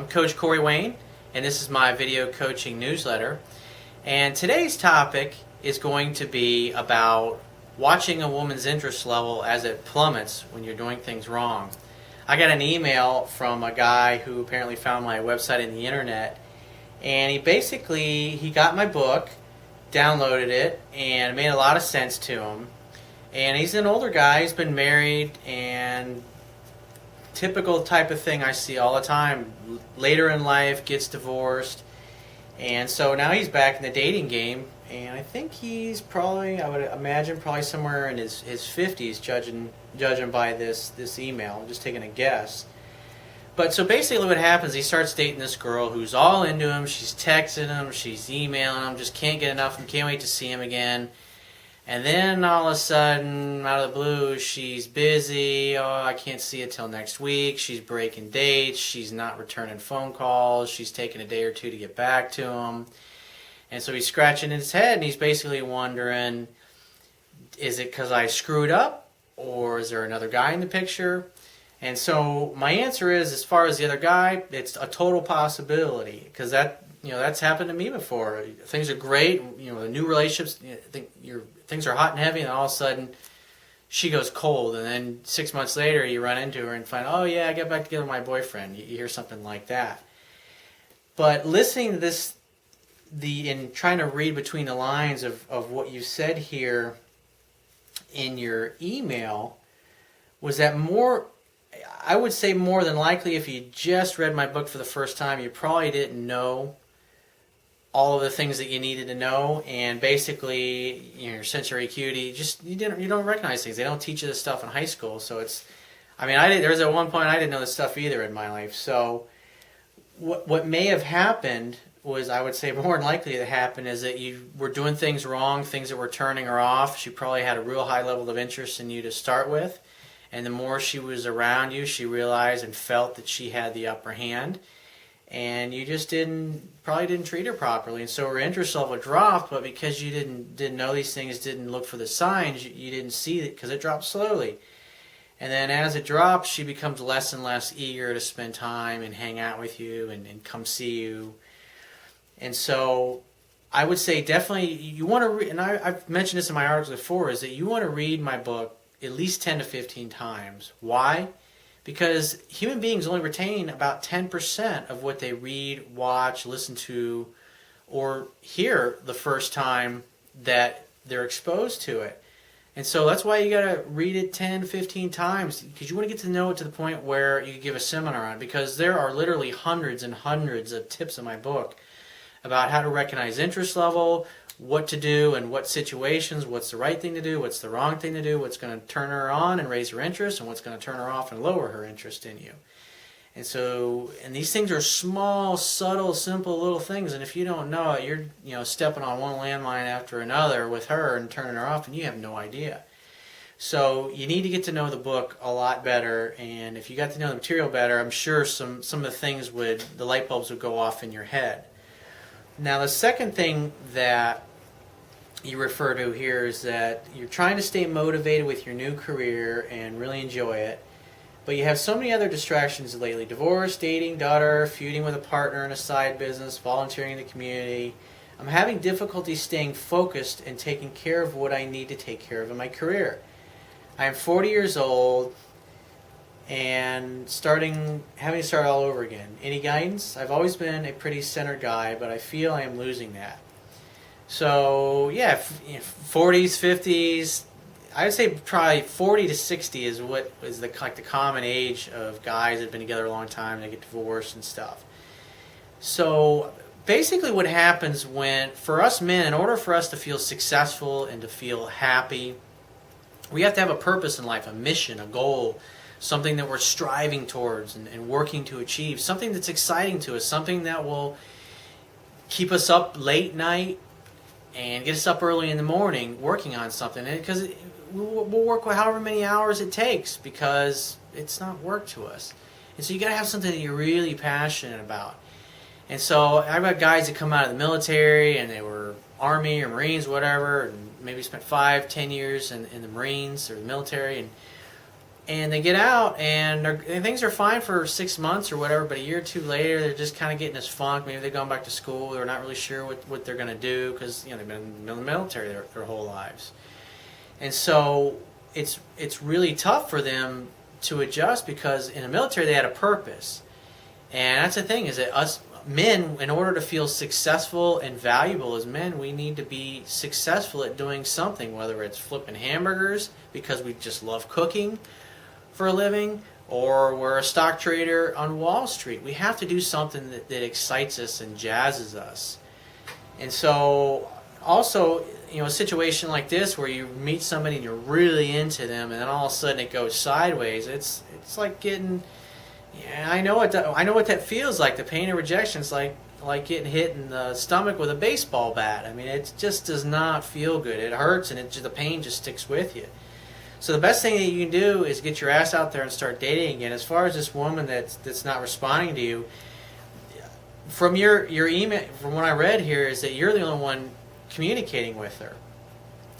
Coach Corey Wayne, and this is my video coaching newsletter. And today's topic is going to be about watching a woman's interest level as it plummets when you're doing things wrong. I got an email from a guy who apparently found my website in the internet, and he got my book, downloaded it, and it made a lot of sense to him. And he's an older guy, he's been married, and typical type of thing I see all the time. Later in life, gets divorced, and so now he's back in the dating game, and I think he's probably, I would imagine, probably somewhere in his 50s, judging by this email. I'm just taking a guess. But so basically what happens, he starts dating this girl who's all into him, she's texting him, she's emailing him, just can't get enough and can't wait to see him again. And then all of a sudden, out of the blue, she's busy. Oh, I can't see it till next week. She's breaking dates. She's not returning phone calls. She's taking a day or two to get back to him. And so he's scratching his head, and he's basically wondering, is it because I screwed up, or is there another guy in the picture? And so my answer is, as far as the other guy, it's a total possibility, because that's happened to me before. Things are great, the new relationships, things are hot and heavy, and all of a sudden she goes cold, and then 6 months later you run into her and find, oh yeah, I get back together with my boyfriend. You hear something like that. But listening to this, and trying to read between the lines of what you said here in your email, was that I would say more than likely, if you just read my book for the first time, you probably didn't know all of the things that you needed to know, and basically your sensory acuity, you don't recognize things. They don't teach you this stuff in high school, so there was at one point I didn't know this stuff either in my life. So what may have happened was, I would say more than likely to happen, is that you were doing things wrong, things that were turning her off. She probably had a real high level of interest in you to start with, and the more she was around you, she realized and felt that she had the upper hand, and you just probably didn't treat her properly, and so her interest level dropped. But because you didn't know these things, didn't look for the signs, you didn't see it because it dropped slowly. And then as it drops, she becomes less and less eager to spend time and hang out with you and come see you. And so I would say definitely you want to read, and I've mentioned this in my articles before, is that you want to read my book at least 10 to 15 times. Why? Because human beings only retain about 10% of what they read, watch, listen to, or hear the first time that they're exposed to it. And so that's why you got to read it 10, 15 times, because you want to get to know it to the point where you can give a seminar on it, because there are literally hundreds and hundreds of tips in my book about how to recognize interest level, what to do in what situations, what's the right thing to do, what's the wrong thing to do, what's going to turn her on and raise her interest, and what's going to turn her off and lower her interest in you. And these things are small, subtle, simple little things, and if you don't know it, you're stepping on one landmine after another with her and turning her off, and you have no idea. So you need to get to know the book a lot better, and if you got to know the material better, I'm sure some of the things the light bulbs would go off in your head. Now, the second thing that you refer to here is that you're trying to stay motivated with your new career and really enjoy it, but you have so many other distractions lately: divorce, dating, daughter, feuding with a partner in a side business, volunteering in the community. I'm having difficulty staying focused and taking care of what I need to take care of in my career. I am 40 years old and having to start all over again. Any guidance? I've always been a pretty centered guy, but I feel I am losing that. So yeah, 40s, 50s, I would say probably 40 to 60 is what is the common age of guys that have been together a long time, they get divorced and stuff. So basically what happens for us men, in order for us to feel successful and to feel happy, we have to have a purpose in life, a mission, a goal, something that we're striving towards and working to achieve, something that's exciting to us, something that will keep us up late night and get us up early in the morning working on something. Because we'll work however many hours it takes, because it's not work to us. And so you got to have something that you're really passionate about. And so I've got guys that come out of the military, and they were Army or Marines, whatever, and maybe spent 5-10 years in the Marines or the military, And they get out, and things are fine for 6 months or whatever, but a year or two later, they're just kind of getting this funk. Maybe they've gone back to school. They're not really sure what they're going to do because they've been in the military their whole lives. And so it's really tough for them to adjust because in the military they had a purpose. And that's the thing, is that us men, in order to feel successful and valuable as men, we need to be successful at doing something, whether it's flipping hamburgers because we just love cooking for a living, or we're a stock trader on Wall Street. We have to do something that excites us and jazzes us. And so also, a situation like this where you meet somebody and you're really into them and then all of a sudden it goes sideways, it's like getting, I know what that feels like. The pain of rejection is like getting hit in the stomach with a baseball bat. I mean, it just does not feel good. It hurts, and the pain just sticks with you. So the best thing that you can do is get your ass out there and start dating again. As far as this woman that's not responding to you, from your email, from what I read here, is that you're the only one communicating with her,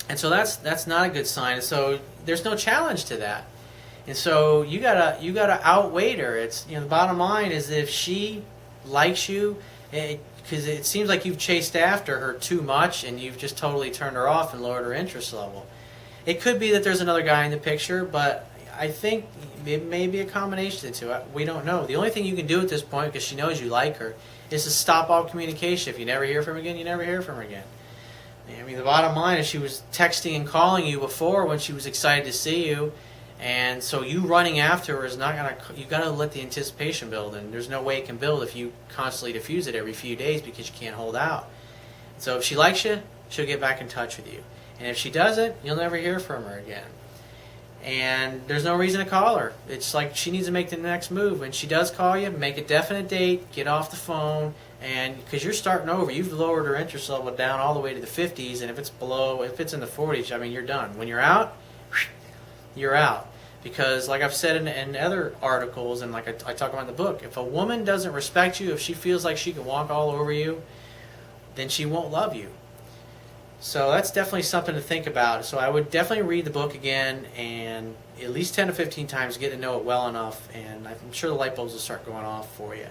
and so that's not a good sign. And so there's no challenge to that. And so you gotta outweigh her. It's the bottom line is that if she likes you, because it seems like you've chased after her too much and you've just totally turned her off and lowered her interest level. It could be that there's another guy in the picture, but I think it may be a combination of the two. We don't know. The only thing you can do at this point, because she knows you like her, is to stop all communication. If you never hear from her again, you never hear from her again. I mean, the bottom line is she was texting and calling you before when she was excited to see you, and so you running after her is not going to, you've got to let the anticipation build, and there's no way it can build if you constantly diffuse it every few days because you can't hold out. So if she likes you, she'll get back in touch with you. And if she doesn't, you'll never hear from her again. And there's no reason to call her. It's like she needs to make the next move. When she does call you, make a definite date, get off the phone, and because you're starting over, you've lowered her interest level down all the way to the 50s, and if it's in the 40s, I mean, you're done. When you're out, you're out. Because like I've said in other articles, and like I talk about in the book, if a woman doesn't respect you, if she feels like she can walk all over you, then she won't love you. So that's definitely something to think about. So I would definitely read the book again and at least 10 to 15 times, get to know it well enough, and I'm sure the light bulbs will start going off for you.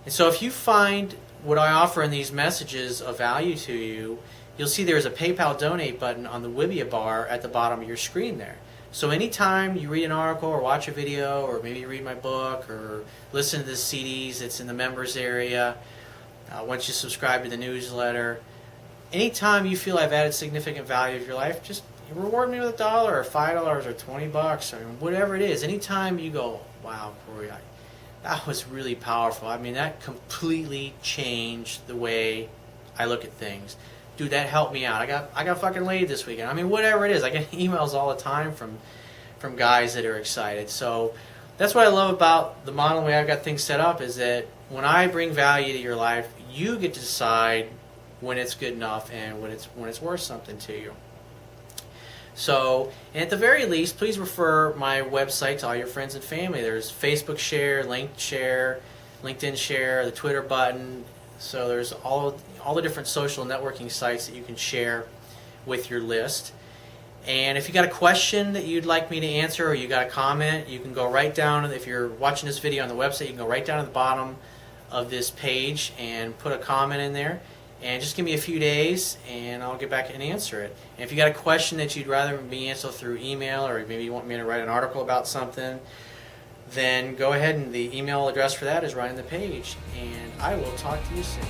And so if you find what I offer in these messages of value to you, you'll see there's a PayPal donate button on the Wibbia bar at the bottom of your screen there. So anytime you read an article or watch a video, or maybe you read my book or listen to the CDs that's in the members area, once you subscribe to the newsletter, anytime you feel I've added significant value to your life, just reward me with $1 or $5 or $20, or whatever it is. Anytime you go, wow, Corey, that was really powerful. I mean, that completely changed the way I look at things. Dude, that helped me out. I got fucking laid this weekend. I mean, whatever it is. I get emails all the time from guys that are excited. So that's what I love about the model, the way I've got things set up, is that when I bring value to your life, you get to decide when it's good enough and when it's worth something to you. So, and at the very least, please refer my website to all your friends and family. There's Facebook share, LinkedIn share, the Twitter button. So there's all the different social networking sites that you can share with your list. And if you got a question that you'd like me to answer, or you got a comment, you can go right down. If you're watching this video on the website, you can go right down to the bottom of this page and put a comment in there. And just give me a few days, and I'll get back and answer it. And if you got a question that you'd rather be answered through email, or maybe you want me to write an article about something, then go ahead, and the email address for that is right on the page. And I will talk to you soon.